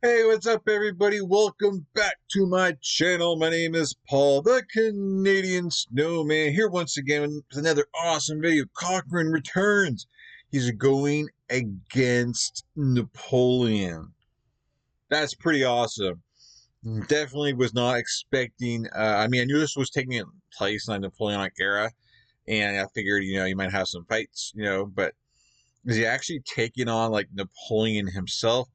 Hey, what's up, everybody? Welcome back to my channel. My name is Paul, the Canadian Snowman, here once again with another awesome video. Cochrane returns. He's going against Napoleon. That's pretty awesome. Definitely was not expecting. I knew this was taking place in the Napoleonic era, and I figured, you might have some fights, but is he actually taking on like Napoleon himself?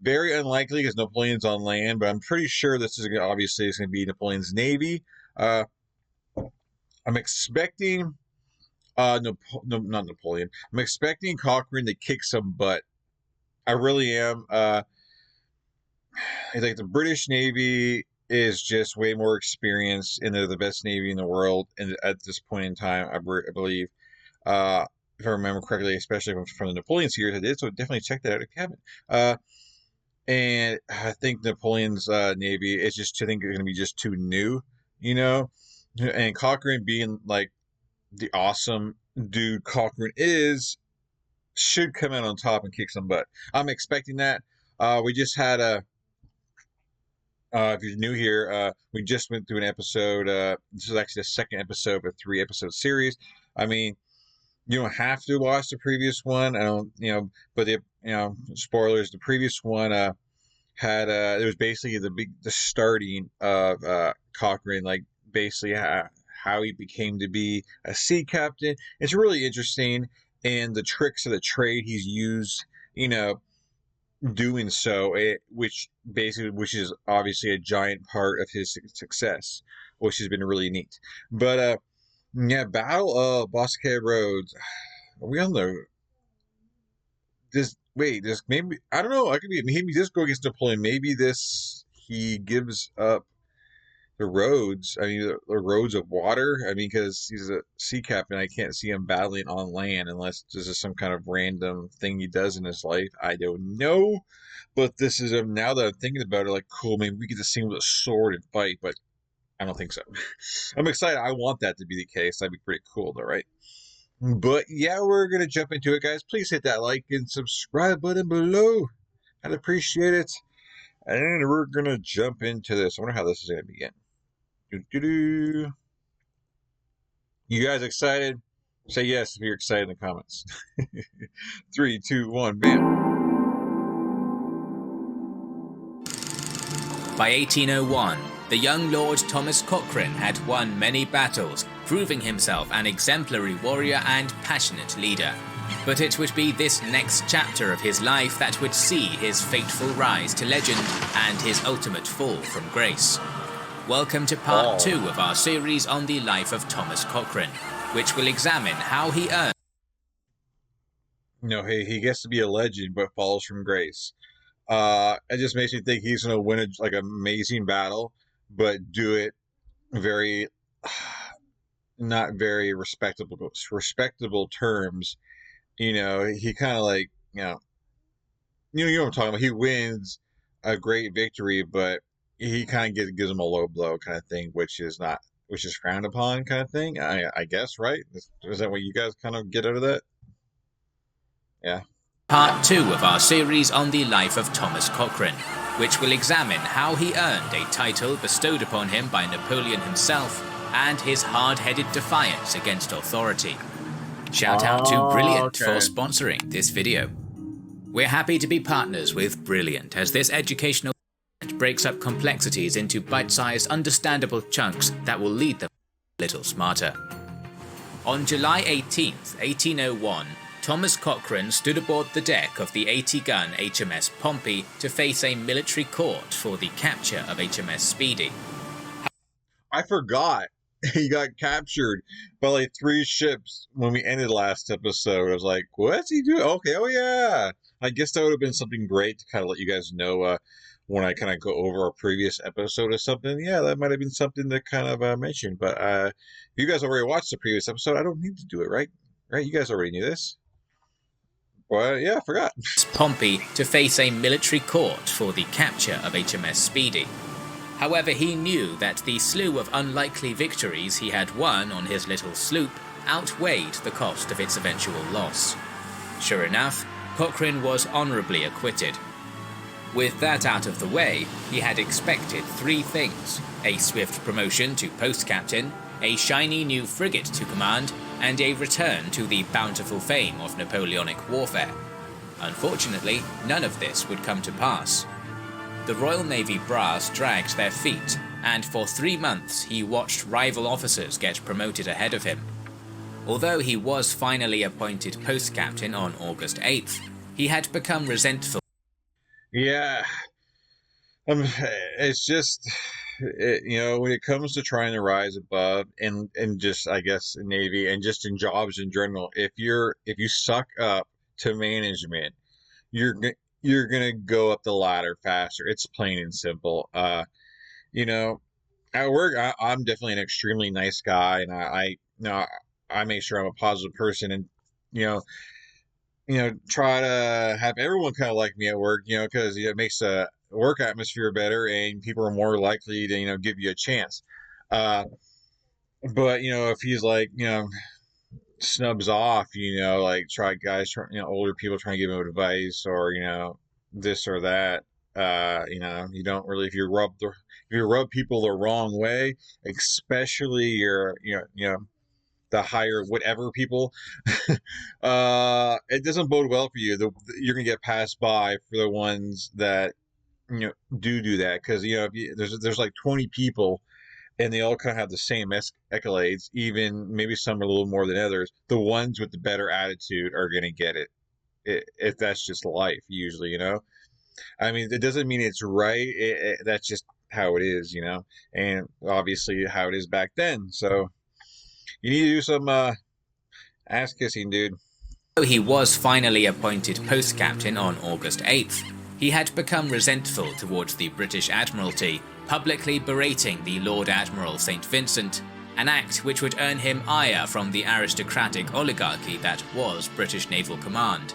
Very unlikely because Napoleon's on land, but I'm pretty sure this is obviously it's going to be Napoleon's navy. Uh, I'm expecting not Napoleon. I'm expecting Cochrane to kick some butt. I really am. Like the British Navy is just way more experienced, and they're the best navy in the world. And at this point in time, I believe, if I remember correctly, especially from the Napoleon series, I did. So definitely check that out if you haven't. And I think Napoleon's navy is just, I think, going to be just too new, you know. And Cochrane being like the awesome dude Cochrane is, should come out on top and kick some butt. I'm expecting that. We just had a. If you're new here, we just went through an episode. This is actually the second episode of a 3-episode series. I mean, you don't have to watch the previous one. I don't, but spoilers. The previous one had it was basically the starting of Cochrane, like basically how he became to be a sea captain. It's really interesting, and the tricks of the trade he's used, doing so, which is obviously a giant part of his success, which has been really neat. But yeah, Battle of Basque Roads. Are we on the this? Wait, this maybe I don't know. I could be maybe this go against Napoleon. Maybe this he gives up the roads. I mean, the roads of water. I mean, because he's a sea captain, I can't see him battling on land unless this is some kind of random thing he does in his life. I don't know, but this is now that I'm thinking about it, like, cool. Maybe we get to see him with a sword and fight, but I don't think so. I'm excited. I want that to be the case. That'd be pretty cool, though, right? But yeah, we're gonna jump into it, guys. Please hit that like and subscribe button below. I'd appreciate it. And we're gonna jump into this. I wonder how this is gonna begin. Doo-doo-doo. You guys excited? Say yes if you're excited in the comments. 3, 2, 1, bam. By 1801, the young Lord Thomas Cochrane had won many battles, proving himself an exemplary warrior and passionate leader. But it would be this next chapter of his life that would see his fateful rise to legend and his ultimate fall from grace. Welcome to part 2 of our series on the life of Thomas Cochrane, which will examine how he earned. He gets to be a legend, but falls from grace. It just makes me think he's gonna win an amazing battle, but do it very, not very respectable terms. He kind of like, you know what I'm talking about. He wins a great victory, but he kind of gives him a low blow kind of thing, which is frowned upon kind of thing. I guess, right? Is that what you guys kind of get out of that? Yeah. Part 2 of our series on the life of Thomas Cochrane, which will examine how he earned a title bestowed upon him by Napoleon himself and his hard-headed defiance against authority. Shout out to Brilliant for sponsoring this video. We're happy to be partners with Brilliant, as this educational breaks up complexities into bite-sized, understandable chunks that will lead them a little smarter. On July 18th, 1801, Thomas Cochrane stood aboard the deck of the 80-gun HMS Pompey to face a military court for the capture of HMS Speedy. I forgot he got captured by like 3 ships when we ended last episode. I was like, what's he doing? Okay, oh yeah. I guess that would have been something great to kind of let you guys know when I kind of go over a previous episode or something. Yeah, that might have been something to kind of mention. But if you guys already watched the previous episode, I don't need to do it, right? Right? You guys already knew this. Well, yeah, I forgot. Pompey to face a military court for the capture of HMS Speedy. However, he knew that the slew of unlikely victories he had won on his little sloop outweighed the cost of its eventual loss. Sure enough, Cochrane was honourably acquitted. With that out of the way, he had expected three things: a swift promotion to post captain, a shiny new frigate to command, and a return to the bountiful fame of Napoleonic warfare. Unfortunately, none of this would come to pass. The Royal Navy brass dragged their feet, and for 3 months he watched rival officers get promoted ahead of him. Although he was finally appointed post captain on August 8th, he had become resentful. Yeah, it's just, when it comes to trying to rise above and just, I guess, Navy and just in jobs in general, if you suck up to management, you're you're gonna go up the ladder faster. It's plain and simple. You know, at work, I'm definitely an extremely nice guy, and I make sure I'm a positive person, and you know, try to have everyone kind of like me at work, because it makes the work atmosphere better, and people are more likely to give you a chance. Uh, but if he's like snubs off, like older people trying to give him advice, or this or that. You don't really, if you rub people the wrong way, especially your the higher whatever people, it doesn't bode well for you. You're gonna get passed by for the ones that do that, because if there's like 20 people and they all kind of have the same accolades, even maybe some are a little more than others. The ones with the better attitude are gonna get it. If that's just life, usually. I mean, it doesn't mean it's right. That's just how it is. And obviously how it is back then. So you need to do some ass kissing, dude. Though he was finally appointed post captain on August 8th, he had become resentful towards the British Admiralty, publicly berating the Lord Admiral St. Vincent, an act which would earn him ire from the aristocratic oligarchy that was British Naval Command.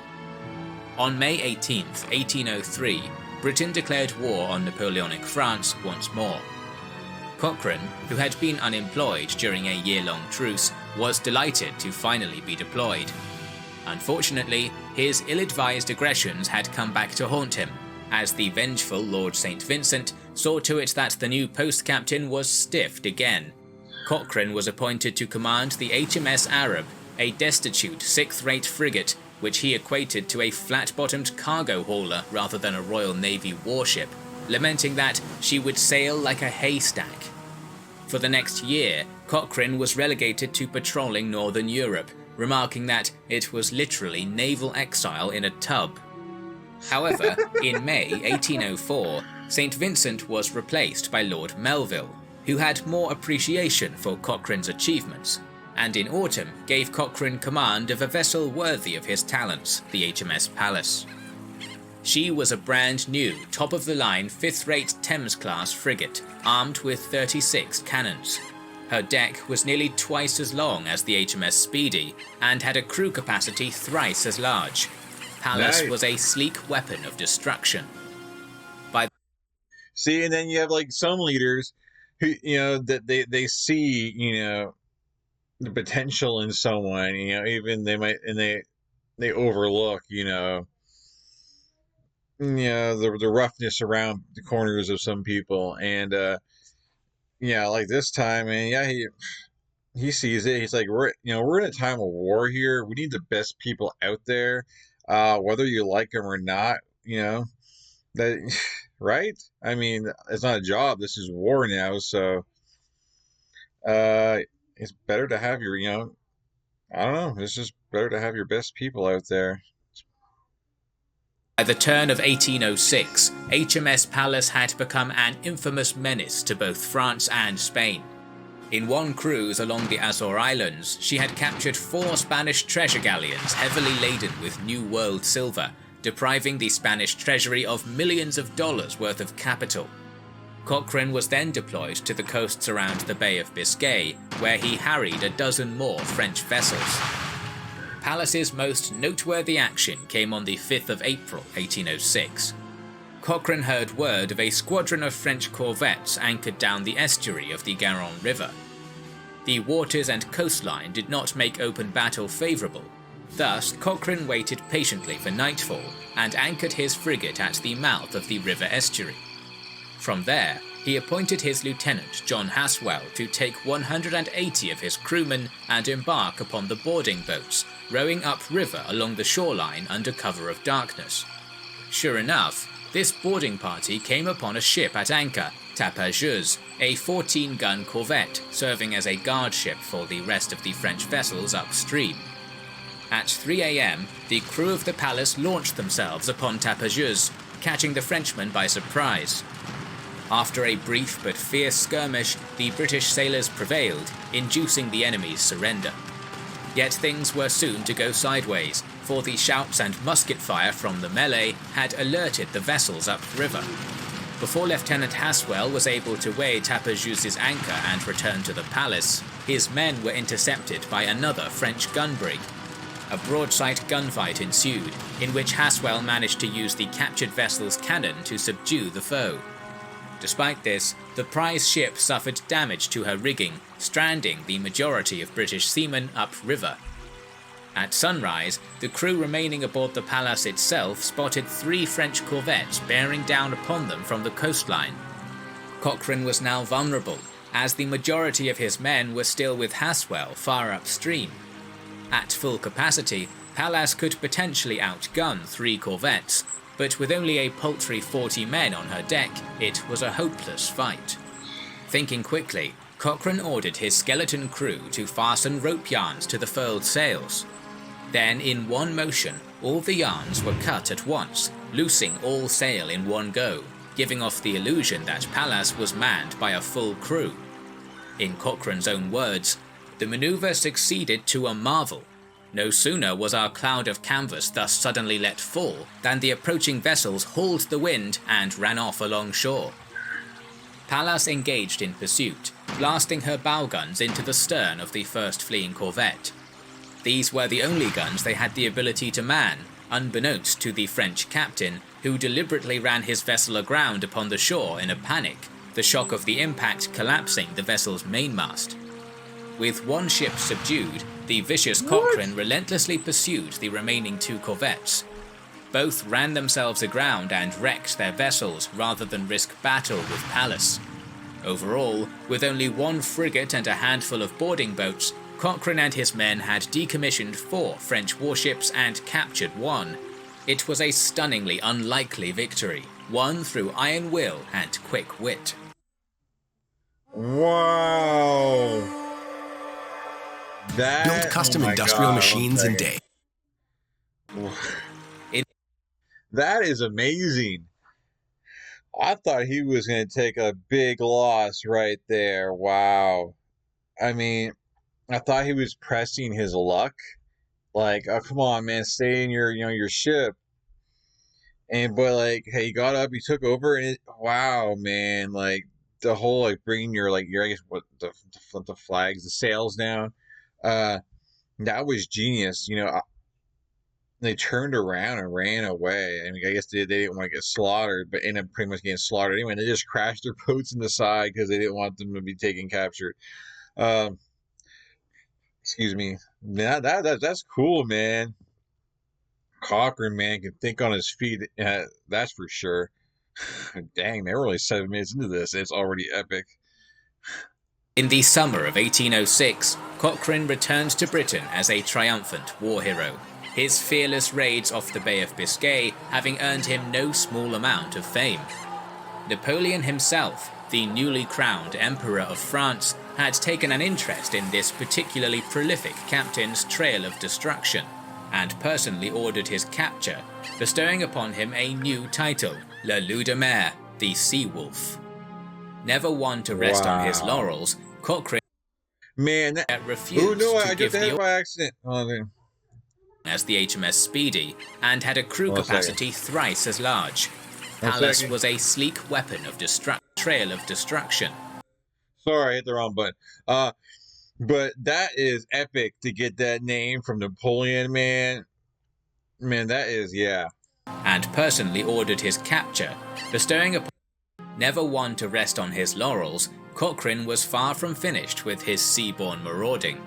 On May 18, 1803, Britain declared war on Napoleonic France once more. Cochrane, who had been unemployed during a year-long truce, was delighted to finally be deployed. Unfortunately, his ill-advised aggressions had come back to haunt him, as the vengeful Lord St. Vincent saw to it that the new post-captain was stiffed again. Cochrane was appointed to command the HMS Arab, a destitute sixth-rate frigate which he equated to a flat-bottomed cargo hauler rather than a Royal Navy warship, lamenting that she would sail like a haystack. For the next year, Cochrane was relegated to patrolling Northern Europe, remarking that it was literally naval exile in a tub. However, in May 1804, St. Vincent was replaced by Lord Melville, who had more appreciation for Cochrane's achievements, and in autumn gave Cochrane command of a vessel worthy of his talents, the HMS Pallas. She was a brand new, top-of-the-line 5th-rate Thames-class frigate, armed with 36 cannons. Her deck was nearly twice as long as the HMS Speedy, and had a crew capacity thrice as large. Pallas was a sleek weapon of destruction. See, and then you have like some leaders who, that they see, the potential in someone, even they overlook, the roughness around the corners of some people. And like this time, and he sees it. He's like, we're in a time of war here. We need the best people out there, whether you like them or not. That right. I mean, it's not a job. This is war now. So it's better to have I don't know. It's just better to have your best people out there. By the turn of 1806, HMS Pallas had become an infamous menace to both France and Spain. In one cruise along the Azore Islands, she had captured 4 Spanish treasure galleons heavily laden with New World silver, depriving the Spanish treasury of millions of dollars worth of capital. Cochrane was then deployed to the coasts around the Bay of Biscay, where he harried a dozen more French vessels. Pallas's most noteworthy action came on the 5th of April, 1806. Cochrane heard word of a squadron of French corvettes anchored down the estuary of the Garonne River. The waters and coastline did not make open battle favourable, Thus, Cochrane waited patiently for nightfall and anchored his frigate at the mouth of the river estuary. From there, he appointed his lieutenant John Haswell to take 180 of his crewmen and embark upon the boarding boats, rowing upriver along the shoreline under cover of darkness. Sure enough, this boarding party came upon a ship at anchor, Tapageuse, a 14-gun corvette serving as a guard ship for the rest of the French vessels upstream. At 3 a.m., the crew of the Pallas launched themselves upon Tapageuse, catching the Frenchmen by surprise. After a brief but fierce skirmish, the British sailors prevailed, inducing the enemy's surrender. Yet things were soon to go sideways, for the shouts and musket fire from the melee had alerted the vessels upriver. Before Lieutenant Haswell was able to weigh Tapageuse's anchor and return to the Pallas, his men were intercepted by another French gun brig. A broadside gunfight ensued, in which Haswell managed to use the captured vessel's cannon to subdue the foe. Despite this, the prize ship suffered damage to her rigging, stranding the majority of British seamen upriver. At sunrise, the crew remaining aboard the Pallas itself spotted 3 French corvettes bearing down upon them from the coastline. Cochrane was now vulnerable, as the majority of his men were still with Haswell far upstream. At full capacity, Pallas could potentially outgun 3 corvettes, but with only a paltry 40 men on her deck, it was a hopeless fight. Thinking quickly, Cochrane ordered his skeleton crew to fasten rope yarns to the furled sails. Then, in one motion, all the yarns were cut at once, loosing all sail in one go, giving off the illusion that Pallas was manned by a full crew. In Cochrane's own words, "The maneuver succeeded to a marvel. No sooner was our cloud of canvas thus suddenly let fall than the approaching vessels hauled the wind and ran off along shore." Pallas engaged in pursuit, blasting her bow guns into the stern of the first fleeing corvette. These were the only guns they had the ability to man, unbeknownst to the French captain, who deliberately ran his vessel aground upon the shore in a panic, the shock of the impact collapsing the vessel's mainmast. With one ship subdued, the vicious Cochrane relentlessly pursued the remaining 2 corvettes. Both ran themselves aground and wrecked their vessels rather than risk battle with Pallas. Overall, with only 1 frigate and a handful of boarding boats, Cochrane and his men had decommissioned 4 French warships and captured 1. It was a stunningly unlikely victory, won through iron will and quick wit. Wow. Build custom industrial machines in day. That is amazing. I thought he was going to take a big loss right there. Wow. I mean, I thought he was pressing his luck. Like, oh, come on, man, stay in your ship. But like, hey, he got up, he took over, and wow, man, like the whole like bringing your I guess what the flags, the sails down. That was genius. They turned around and ran away. I mean, I guess they didn't want to get slaughtered, but ended up pretty much getting slaughtered anyway. And they just crashed their boats in the side because they didn't want them to be taken captured. Excuse me. That's cool, man. Cochrane, man, can think on his feet. That's for sure. Dang, they were only 7 minutes into this. It's already epic. In the summer of 1806, Cochrane returned to Britain as a triumphant war hero, his fearless raids off the Bay of Biscay having earned him no small amount of fame. Napoleon himself, the newly crowned Emperor of France, had taken an interest in this particularly prolific captain's trail of destruction, and personally ordered his capture, bestowing upon him a new title, Le Loup de Mer, the Sea Wolf. Never one to rest on his laurels, Cochrane refused to give the order by accident. as the HMS Speedy, and had a crew capacity thrice as large. Pallas was a sleek weapon of trail of destruction. Sorry, I hit the wrong button. But that is epic to get that name from Napoleon, man. Man, that is, yeah. And personally ordered his capture, bestowing upon never one to rest on his laurels, Cochrane was far from finished with his seaborne marauding.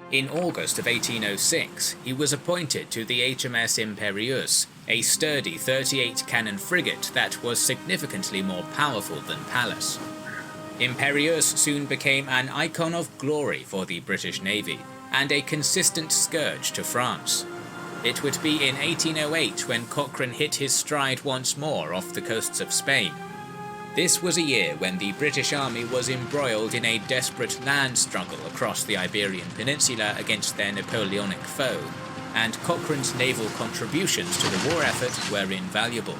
In August of 1806, he was appointed to the HMS Imperieuse, a sturdy 38-cannon frigate that was significantly more powerful than Pallas. Imperieuse soon became an icon of glory for the British Navy, and a consistent scourge to France. It would be in 1808 when Cochrane hit his stride once more off the coasts of Spain. This was a year when the British Army was embroiled in a desperate land struggle across the Iberian Peninsula against their Napoleonic foe, and Cochrane's naval contributions to the war effort were invaluable.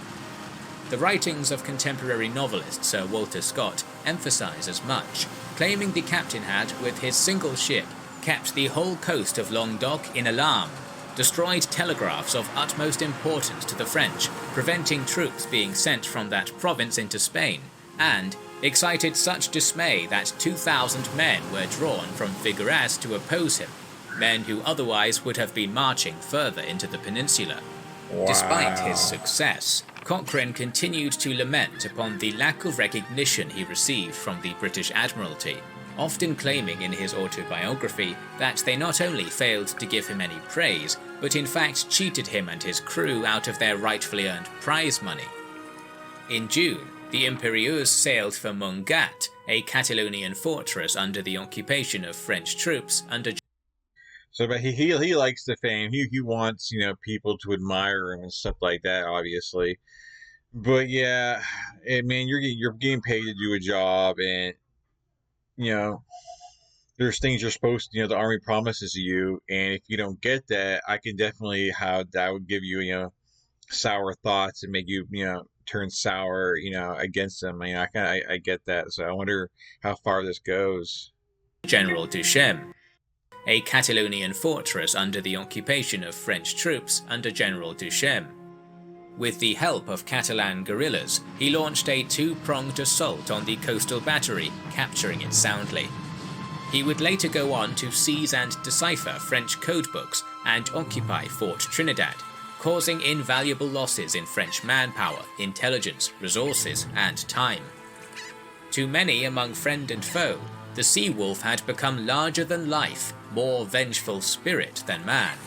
The writings of contemporary novelist Sir Walter Scott emphasize as much, claiming the captain had, with his single ship, kept the whole coast of Languedoc in alarm, destroyed telegraphs of utmost importance to the French, preventing troops being sent from that province into Spain, and excited such dismay that 2,000 men were drawn from Figueras to oppose him, men who otherwise would have been marching further into the peninsula. Wow. Despite his success, Cochrane continued to lament upon the lack of recognition he received from the British Admiralty, often claiming in his autobiography that they not only failed to give him any praise, but in fact cheated him and his crew out of their rightfully earned prize money. In June, the Imperieuse sailed for Montgat, a Catalonian fortress under the occupation of French troops under. So, but he likes the fame. He wants, people to admire him and stuff like that, obviously. But yeah, man, you're getting paid to do a job, and there's things you're supposed to, the Army promises you, and if you don't get that, I can definitely how that would give you, sour thoughts and make you, turn sour, against them. I get that. So I wonder how far this goes. General Duchesne, a Catalonian fortress under the occupation of French troops under General Duchesne. With the help of Catalan guerrillas, he launched a two-pronged assault on the coastal battery, capturing it soundly. He would later go on to seize and decipher French codebooks and occupy Fort Trinidad, causing invaluable losses in French manpower, intelligence, resources, and time. To many among friend and foe, the sea wolf had become larger than life, more vengeful spirit than man.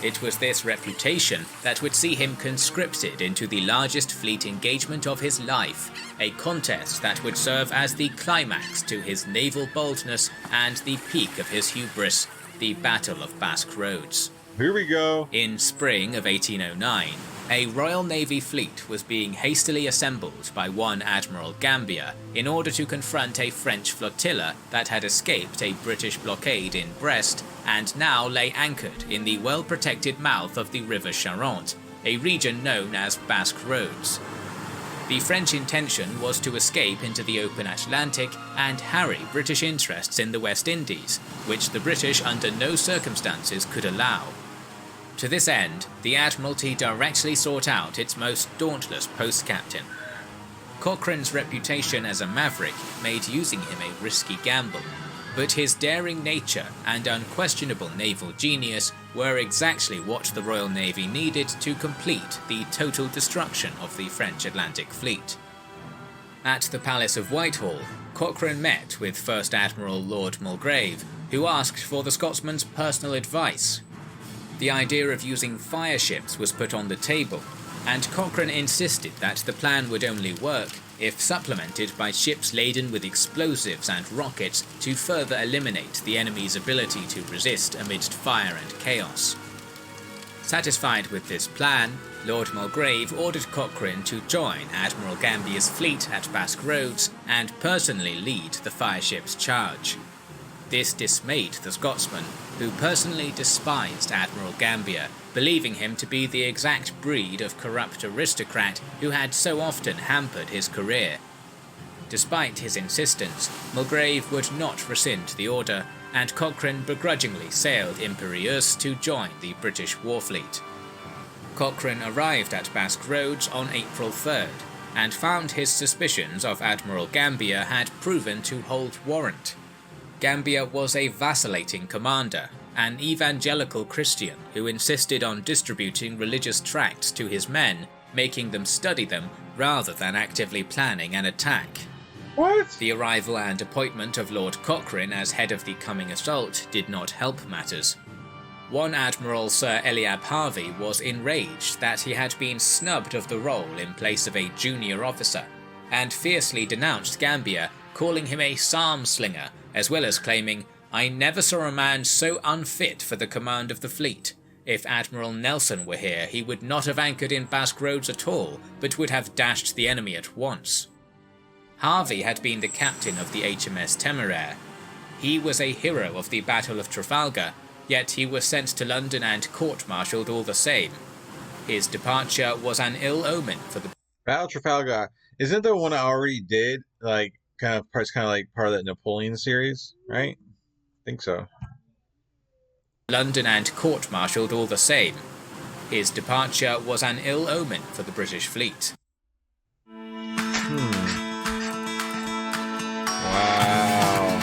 It was this reputation that would see him conscripted into the largest fleet engagement of his life, a contest that would serve as the climax to his naval boldness and the peak of his hubris, the Battle of Basque Roads. Here we go. In spring of 1809, a Royal Navy fleet was being hastily assembled by one Admiral Gambier in order to confront a French flotilla that had escaped a British blockade in Brest and now lay anchored in the well-protected mouth of the River Charente, a region known as Basque Roads. The French intention was to escape into the open Atlantic and harry British interests in the West Indies, which the British under no circumstances could allow. To this end, the Admiralty directly sought out its most dauntless post captain. Cochrane's reputation as a maverick made using him a risky gamble, but his daring nature and unquestionable naval genius were exactly what the Royal Navy needed to complete the total destruction of the French Atlantic Fleet. At the Palace of Whitehall, Cochrane met with First Admiral Lord Mulgrave, who asked for the Scotsman's personal advice. The idea of using fire ships was put on the table, and Cochrane insisted that the plan would only work if supplemented by ships laden with explosives and rockets to further eliminate the enemy's ability to resist amidst fire and chaos. Satisfied with this plan, Lord Mulgrave ordered Cochrane to join Admiral Gambier's fleet at Basque Roads and personally lead the fireship's charge. This dismayed the Scotsman, who personally despised Admiral Gambier, believing him to be the exact breed of corrupt aristocrat who had so often hampered his career. Despite his insistence, Mulgrave would not rescind the order, and Cochrane begrudgingly sailed Imperieuse to join the British war fleet. Cochrane arrived at Basque Roads on April 3rd, and found his suspicions of Admiral Gambier had proven to hold warrant. Gambier was a vacillating commander, an evangelical Christian who insisted on distributing religious tracts to his men, making them study them rather than actively planning an attack. What? The arrival and appointment of Lord Cochrane as head of the coming assault did not help matters. One Admiral Sir Eliab Harvey was enraged that he had been snubbed of the role in place of a junior officer, and fiercely denounced Gambier, calling him a psalm slinger, as well as claiming, "I never saw a man so unfit for the command of the fleet. If Admiral Nelson were here, he would not have anchored in Basque Roads at all, but would have dashed the enemy at once." Harvey had been the captain of the HMS Temeraire. He was a hero of the Battle of Trafalgar, yet he was sent to London and court-martialed all the same. His departure was an ill omen for the Battle of Trafalgar. Isn't the one I already did? Like, it's kind of like part of that Napoleon series, right? I think so. London and court-martialed all the same. His departure was an ill omen for the British fleet. Wow.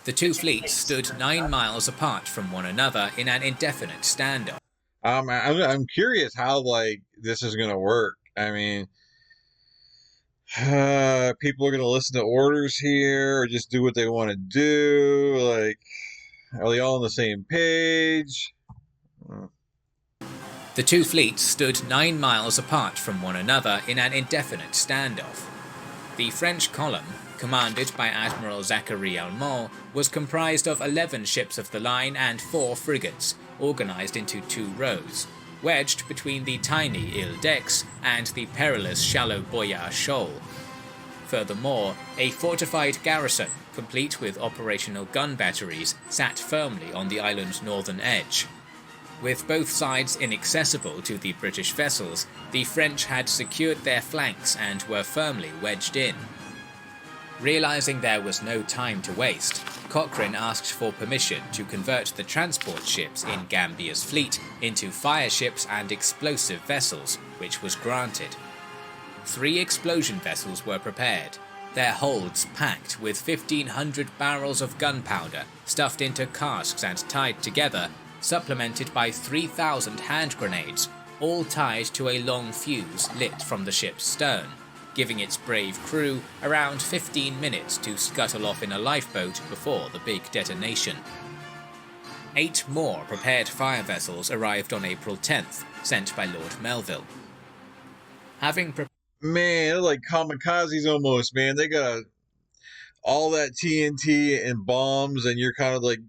The two fleets stood 9 miles apart from one another in an indefinite standoff. I'm curious how like this is gonna work. I mean, people are gonna listen to orders here, or just do what they want to do. Like, are they all on the same page? The two fleets stood 9 miles apart from one another in an indefinite standoff. The French column, commanded by Admiral Zachary Almont, was comprised of 11 ships of the line and 4 frigates, organised into 2 rows, wedged between the tiny Ile d'Aix and the perilous shallow Boyard Shoal. Furthermore, a fortified garrison, complete with operational gun batteries, sat firmly on the island's northern edge. With both sides inaccessible to the British vessels, the French had secured their flanks and were firmly wedged in. Realising there was no time to waste, Cochrane asked for permission to convert the transport ships in Gambier's fleet into fire ships and explosive vessels, which was granted. 3 explosion vessels were prepared, their holds packed with 1,500 barrels of gunpowder stuffed into casks and tied together, supplemented by 3,000 hand grenades, all tied to a long fuse lit from the ship's stern, giving its brave crew around 15 minutes to scuttle off in a lifeboat before the big detonation. 8 more prepared fire vessels arrived on April 10th, sent by Lord Melville. Man, they're like kamikazes almost, man. They got all that TNT and bombs, and you're kind of like,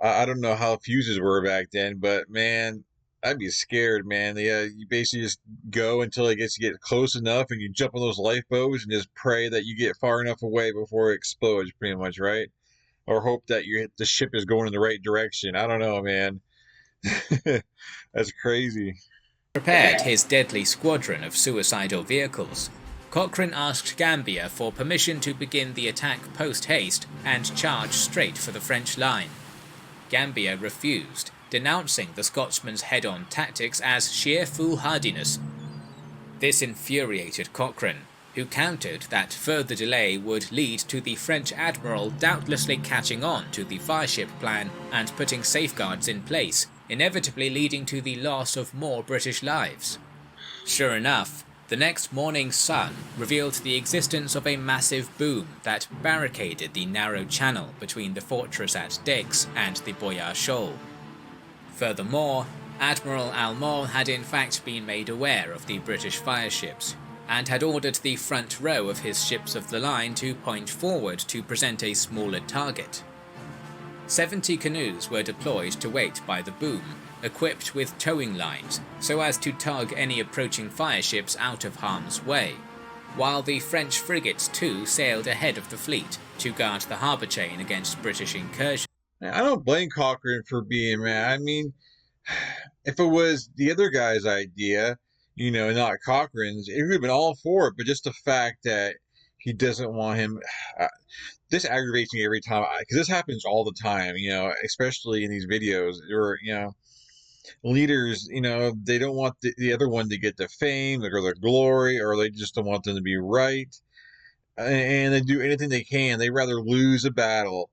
I don't know how fuses were back then, but man, I'd be scared, man. You basically just go until it gets to get close enough, and you jump on those lifeboats and just pray that you get far enough away before it explodes, pretty much, right? Or hope that the ship is going in the right direction. I don't know, man. That's crazy. Prepared his deadly squadron of suicidal vehicles. Cochrane asked Gambier for permission to begin the attack post-haste and charge straight for the French line. Gambier refused, denouncing the Scotsman's head-on tactics as sheer foolhardiness. This infuriated Cochrane, who countered that further delay would lead to the French admiral doubtlessly catching on to the fireship plan and putting safeguards in place, inevitably leading to the loss of more British lives. Sure enough, the next morning's sun revealed the existence of a massive boom that barricaded the narrow channel between the fortress at Daix and the Boyard Shoal. Furthermore, Admiral Almont had in fact been made aware of the British fireships, and had ordered the front row of his ships of the line to point forward to present a smaller target. 70 canoes were deployed to wait by the boom, equipped with towing lines, so as to tug any approaching fireships out of harm's way, while the French frigates too sailed ahead of the fleet to guard the harbour chain against British incursion. I don't blame Cochrane for being mad. I mean, if it was the other guy's idea, not Cochrane's, it would have been all for it, but just the fact that he doesn't want him... this aggravates me every time, because this happens all the time, especially in these videos, or, leaders, they don't want the other one to get the fame or the glory, or they just don't want them to be right, and they do anything they can. They'd rather lose a battle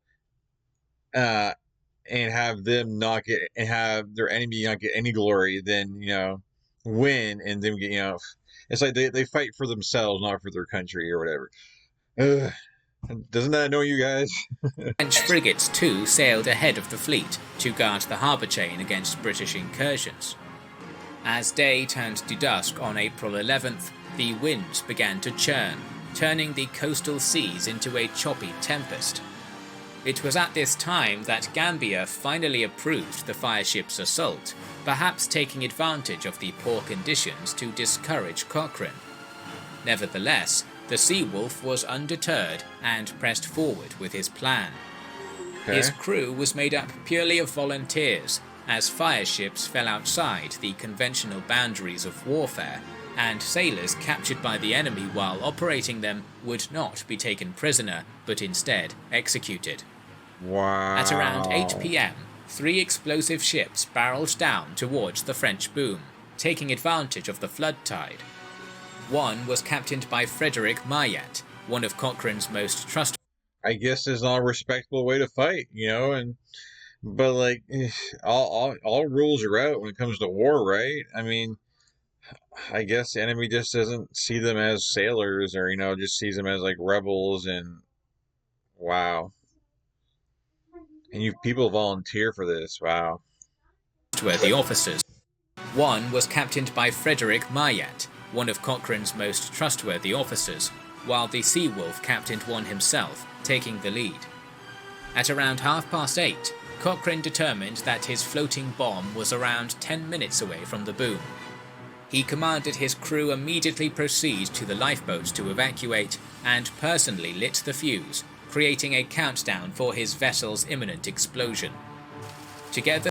and have them not get, and have their enemy not get any glory than, win, and then it's like they fight for themselves, not for their country or whatever. Ugh. Doesn't that annoy you guys? French frigates too sailed ahead of the fleet to guard the harbour chain against British incursions. As day turned to dusk on April 11th, the winds began to churn, turning the coastal seas into a choppy tempest. It was at this time that Gambier finally approved the fireship's assault, perhaps taking advantage of the poor conditions to discourage Cochrane. Nevertheless, the Seawolf was undeterred and pressed forward with his plan. Okay. His crew was made up purely of volunteers, as fireships fell outside the conventional boundaries of warfare, and sailors captured by the enemy while operating them would not be taken prisoner, but instead executed. Wow. At around 8 p.m., 3 explosive ships barreled down towards the French boom, taking advantage of the flood tide. One was captained by Frederick Maillat, one of Cochrane's most trusted. I guess it's not a respectable way to fight, but like all rules are out when it comes to war, right? I mean, I guess the enemy just doesn't see them as sailors, or just sees them as like rebels. And wow. And you people volunteer for this. Wow. Trustworthy officers. One was captained by Frederick Maillat, one of Cochrane's most trustworthy officers, while the Seawolf captained one himself, taking the lead. At around 8:30, Cochrane determined that his floating bomb was around 10 minutes away from the boom. He commanded his crew immediately proceed to the lifeboats to evacuate, and personally lit the fuse, creating a countdown for his vessel's imminent explosion. Together,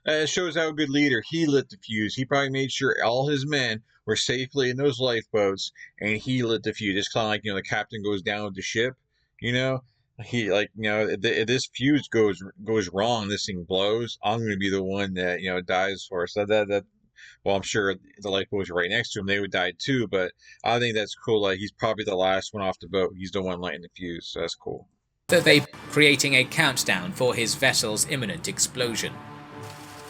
it shows how a good leader. He lit the fuse. He probably made sure all his men were safely in those lifeboats, and he lit the fuse. It's kind of like the captain goes down with the ship. He if this fuse goes wrong, this thing blows. I'm going to be the one that dies for. So well, I'm sure the lifeboats are right next to him. They would die too, but I think that's cool. Like, he's probably the last one off the boat. He's the one lighting the fuse, so that's cool. they creating a countdown for his vessel's imminent explosion.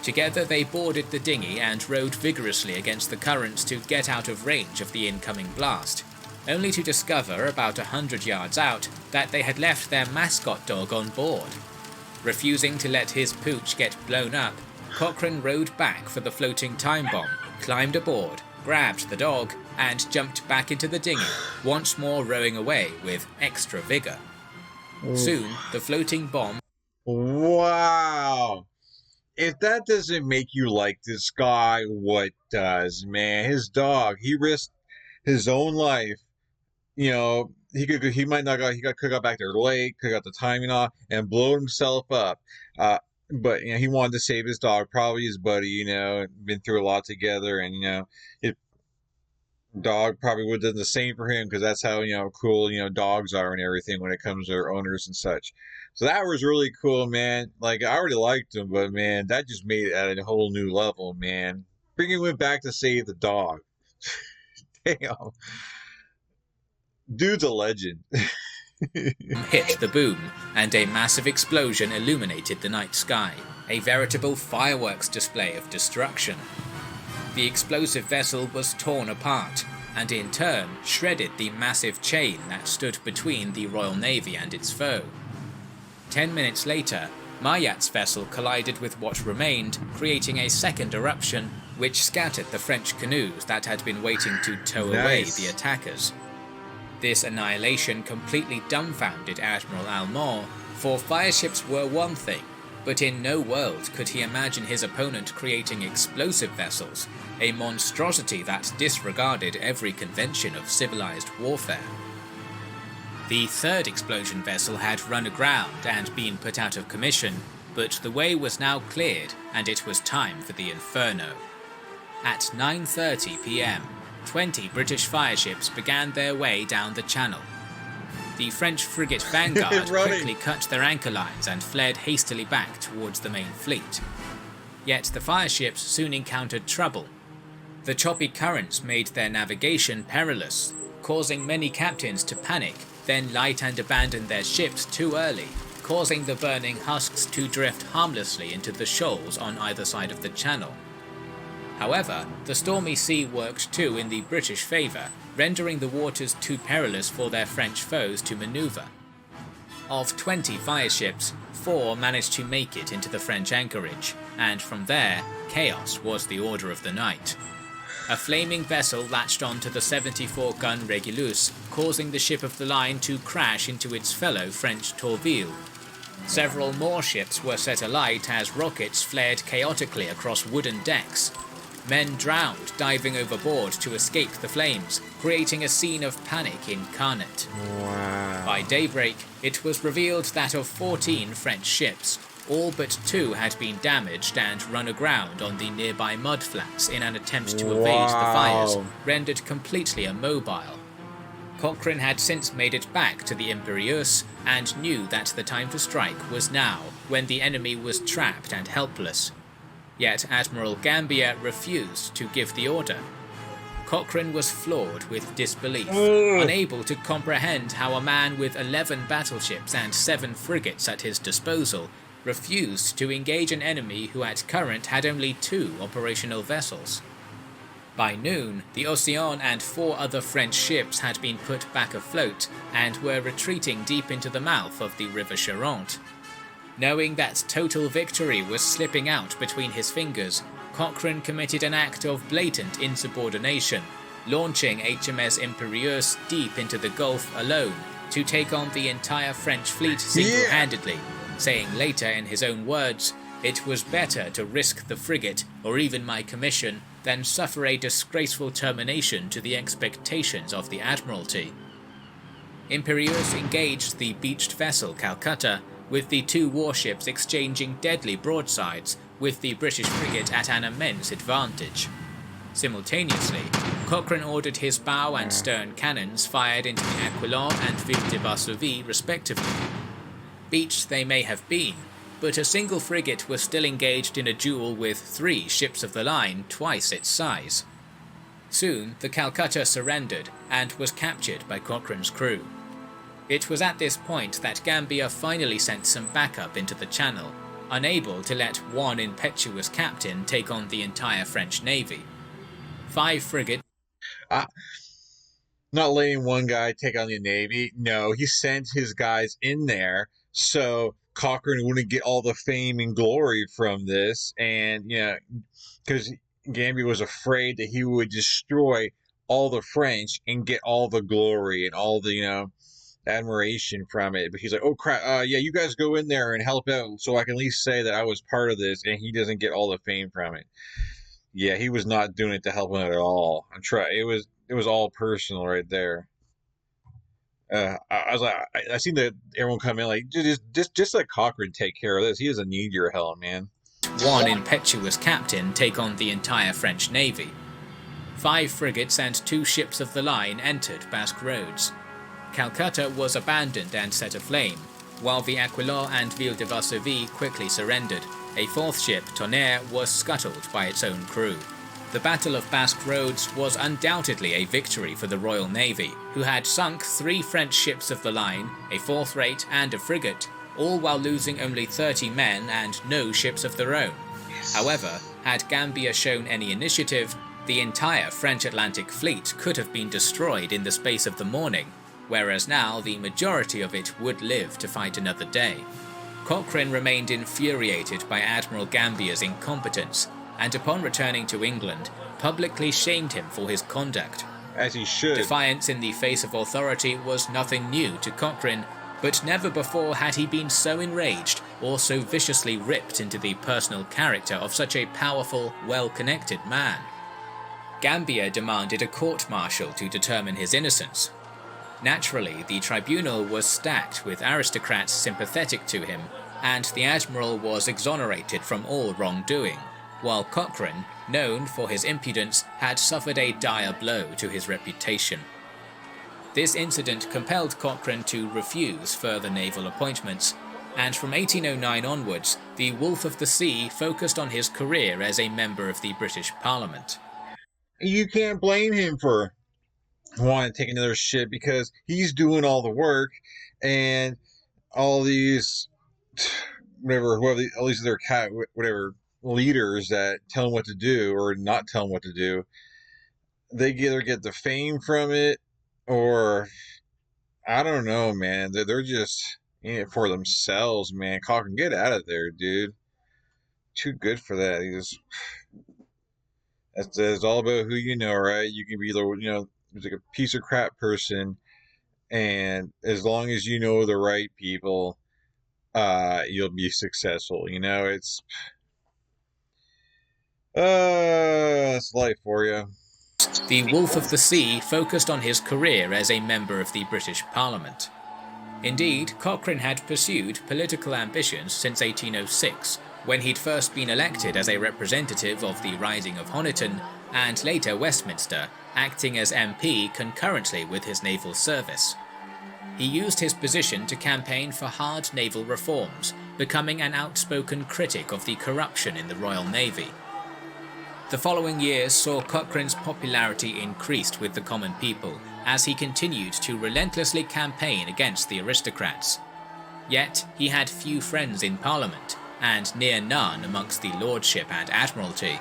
Together they boarded the dinghy and rowed vigorously against the currents to get out of range of the incoming blast, only to discover about 100 yards out that they had left their mascot dog on board. Refusing to let his pooch get blown up, Cochrane rowed back for the floating time bomb, climbed aboard, grabbed the dog, and jumped back into the dinghy, once more rowing away with extra vigor. Soon, the floating bomb... Wow! If that doesn't make you like this guy, what does, man? His dog, he risked his own life. He could got back there late, could got the timing off, and blow himself up. But he wanted to save his dog, probably his buddy. Been through a lot together, and his dog probably would have done the same for him, because that's how cool dogs are and everything when it comes to their owners and such. So that was really cool, man. Like, I already liked him, but man, that just made it at a whole new level, man. Bringing him back to save the dog. Damn. Dude's a legend. hit the boom, and a massive explosion illuminated the night sky, a veritable fireworks display of destruction. The explosive vessel was torn apart, and in turn shredded the massive chain that stood between the Royal Navy and its foe. 10 minutes later, Maillat's vessel collided with what remained, creating a second eruption, which scattered the French canoes that had been waiting to tow away the attackers. This annihilation completely dumbfounded Admiral Almond, for fireships were one thing, but in no world could he imagine his opponent creating explosive vessels, a monstrosity that disregarded every convention of civilized warfare. The third explosion vessel had run aground and been put out of commission, but the way was now cleared and it was time for the inferno. At 9:30 p.m, 20 British fireships began their way down the channel. The French frigate Vanguard quickly cut their anchor lines and fled hastily back towards the main fleet. Yet the fireships soon encountered trouble. The choppy currents made their navigation perilous, causing many captains to panic, then light and abandon their ships too early, causing the burning husks to drift harmlessly into the shoals on either side of the channel. However, the stormy sea worked too in the British favour, rendering the waters too perilous for their French foes to manoeuvre. Of 20 fireships, 4 managed to make it into the French anchorage, and from there, chaos was the order of the night. A flaming vessel latched onto the 74-gun Régulus, causing the ship of the line to crash into its fellow French Tourville. Several more ships were set alight as rockets flared chaotically across wooden decks. Men drowned diving overboard to escape the flames, creating a scene of panic incarnate. Wow. By daybreak, it was revealed that of 14 French ships, all but 2 had been damaged and run aground on the nearby mudflats in an attempt to evade the fires, rendered completely immobile. Cochrane had since made it back to the Imperieuse and knew that the time to strike was now, when the enemy was trapped and helpless. Yet Admiral Gambier refused to give the order. Cochrane was floored with disbelief, unable to comprehend how a man with 11 battleships and 7 frigates at his disposal refused to engage an enemy who at current had only 2 operational vessels. By noon, the Océan and 4 other French ships had been put back afloat and were retreating deep into the mouth of the River Charente. Knowing that total victory was slipping out between his fingers, Cochrane committed an act of blatant insubordination, launching HMS Imperieuse deep into the Gulf alone to take on the entire French fleet single-handedly, saying later in his own words, "It was better to risk the frigate, or even my commission, than suffer a disgraceful termination to the expectations of the Admiralty." Imperieuse engaged the beached vessel Calcutta, with the 2 warships exchanging deadly broadsides, with the British frigate at an immense advantage. Simultaneously, Cochrane ordered his bow and stern cannons fired into the Aquilon and Ville de Varsovie respectively. Beached they may have been, but a single frigate was still engaged in a duel with 3 ships of the line twice its size. Soon, the Calcutta surrendered and was captured by Cochrane's crew. It was at this point that Gambier finally sent some backup into the channel, unable to let one impetuous captain take on the entire French navy. 5 frigates... Not letting one guy take on the navy. No, he sent his guys in there so Cochrane wouldn't get all the fame and glory from this, and because Gambier was afraid that he would destroy all the French and get all the glory and all the admiration from it. But he's like, oh crap, yeah, you guys go in there and help out so I can at least say that I was part of this, and he doesn't get all the fame from it. Yeah, he was not doing it to help him at all. It was all personal right there. I was like, I seen that everyone come in like, just let Cochrane take care of this. He doesn't need your help, man. One impetuous captain take on the entire French navy. 5 frigates and 2 ships of the line entered Basque roads. Calcutta was abandoned and set aflame, while the Aquilon and Ville de Varsovie quickly surrendered. A 4th ship, Tonnerre, was scuttled by its own crew. The Battle of Basque Roads was undoubtedly a victory for the Royal Navy, who had sunk 3 French ships of the line, a 4th rate and a frigate, all while losing only 30 men and no ships of their own. However, had Gambier shown any initiative, the entire French Atlantic fleet could have been destroyed in the space of the morning, whereas now the majority of it would live to fight another day. Cochrane remained infuriated by Admiral Gambier's incompetence, and upon returning to England, publicly shamed him for his conduct. As he should. Defiance in the face of authority was nothing new to Cochrane, but never before had he been so enraged or so viciously ripped into the personal character of such a powerful, well-connected man. Gambier demanded a court-martial to determine his innocence. Naturally, the tribunal was stacked with aristocrats sympathetic to him, and the admiral was exonerated from all wrongdoing, while Cochrane, known for his impudence, had suffered a dire blow to his reputation. This incident compelled Cochrane to refuse further naval appointments, and from 1809 onwards, the Wolf of the Sea focused on his career as a member of the British Parliament. You can't blame him for wanting to take another ship because he's doing all the work, and all these, whatever, whoever, all these other whatever leaders that tell them what to do or not tell them what to do, they either get the fame from it or I don't know, man. They're just in it for themselves, man. Cochrane, get out of there, dude. Too good for that. That's all about who you know, right? You can be like a piece of crap person, and as long as you know the right people, you'll be successful. It's life for you. The Wolf of the Sea focused on his career as a member of the British Parliament. Indeed, Cochrane had pursued political ambitions since 1806, when he'd first been elected as a representative of the Riding of Honiton and later Westminster, acting as MP concurrently with his naval service. He used his position to campaign for hard naval reforms, becoming an outspoken critic of the corruption in the Royal Navy. The following years saw Cochrane's popularity increased with the common people as he continued to relentlessly campaign against the aristocrats. Yet he had few friends in Parliament and near none amongst the Lordship and Admiralty.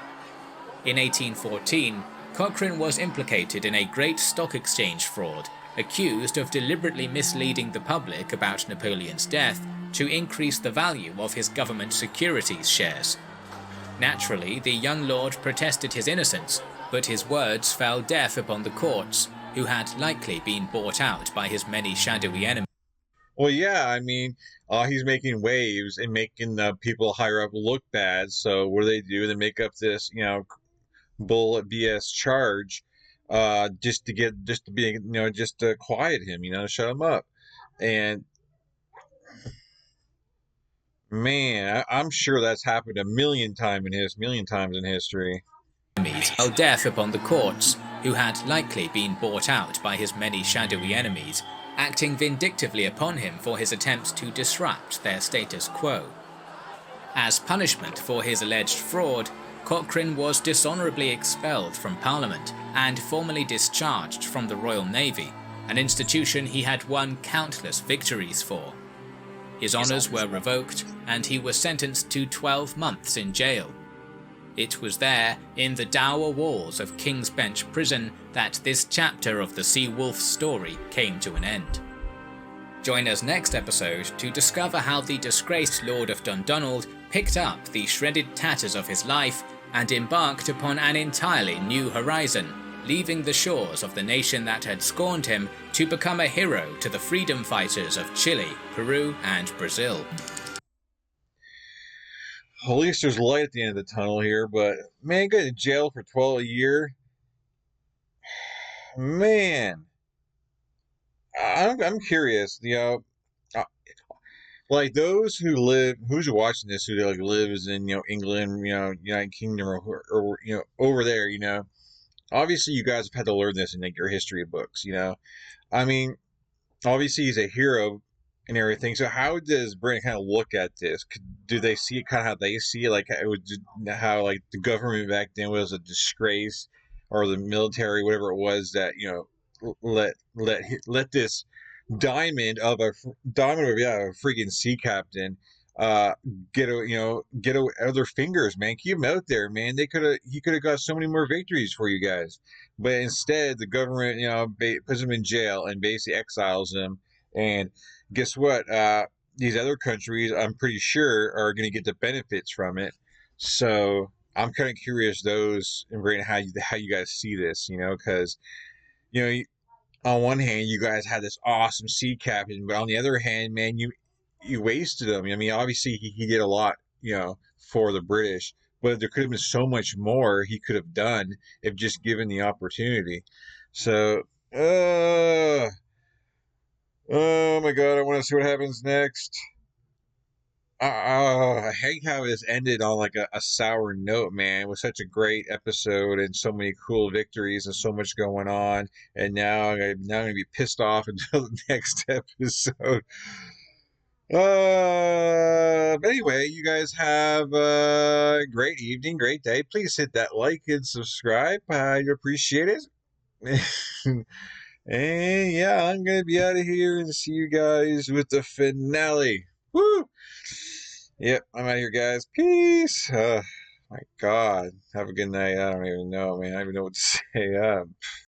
In 1814, Cochrane was implicated in a great stock exchange fraud, accused of deliberately misleading the public about Napoleon's death to increase the value of his government securities shares. Naturally, the young lord protested his innocence, but his words fell deaf upon the courts, who had likely been bought out by his many shadowy enemies. Well, yeah, I mean, he's making waves and making the people higher up look bad. So what do? They make up this, bull BS charge, just to quiet him, shut him up. And man, I'm sure that's happened a million times in history. Fell deaf upon the courts, who had likely been bought out by his many shadowy enemies, acting vindictively upon him for his attempts to disrupt their status quo. As punishment for his alleged fraud, Cochrane was dishonourably expelled from Parliament and formally discharged from the Royal Navy, an institution he had won countless victories for. His honours were revoked, and he was sentenced to 12 months in jail. It was there, in the dour walls of King's Bench Prison, that this chapter of the Sea Wolf's story came to an end. Join us next episode to discover how the disgraced Lord of Dundonald picked up the shredded tatters of his life and embarked upon an entirely new horizon, leaving the shores of the nation that had scorned him to become a hero to the freedom fighters of Chile, Peru, and Brazil. At least there's light at the end of the tunnel here, but man, going to jail for 12 a year, man. I'm curious, uh, like who's watching this, who like lives in England, United Kingdom, or over there, obviously you guys have had to learn this in like your history books, I mean, obviously he's a hero and everything. So how does Britain kind of look at this? Do they see it kind of how they see it, like how like the government back then was a disgrace, or the military, whatever it was, that let this diamond of a freaking sea captain uh get other fingers, man. Keep him out there, man. He could have got so many more victories for you guys, but instead the government puts him in jail and basically exiles him. And guess what, these other countries, I'm pretty sure, are going to get the benefits from it. So I'm kind of curious, those in Britain, how you guys see this, because you know on one hand, you guys had this awesome sea captain, but on the other hand, man, you wasted him. I mean, obviously he did a lot, for the British, but there could have been so much more he could have done if just given the opportunity. So, oh my God, I want to see what happens next. I hate how this ended on like a sour note, man. It was such a great episode and so many cool victories and so much going on. And now I'm gonna be pissed off until the next episode. But anyway, you guys have a great evening, great day. Please hit that like and subscribe. I'd appreciate it. And yeah, I'm gonna be out of here and see you guys with the finale. Woo! Yep, I'm out of here, guys. Peace. My God. Have a good night. I don't even know, man. I don't even know what to say.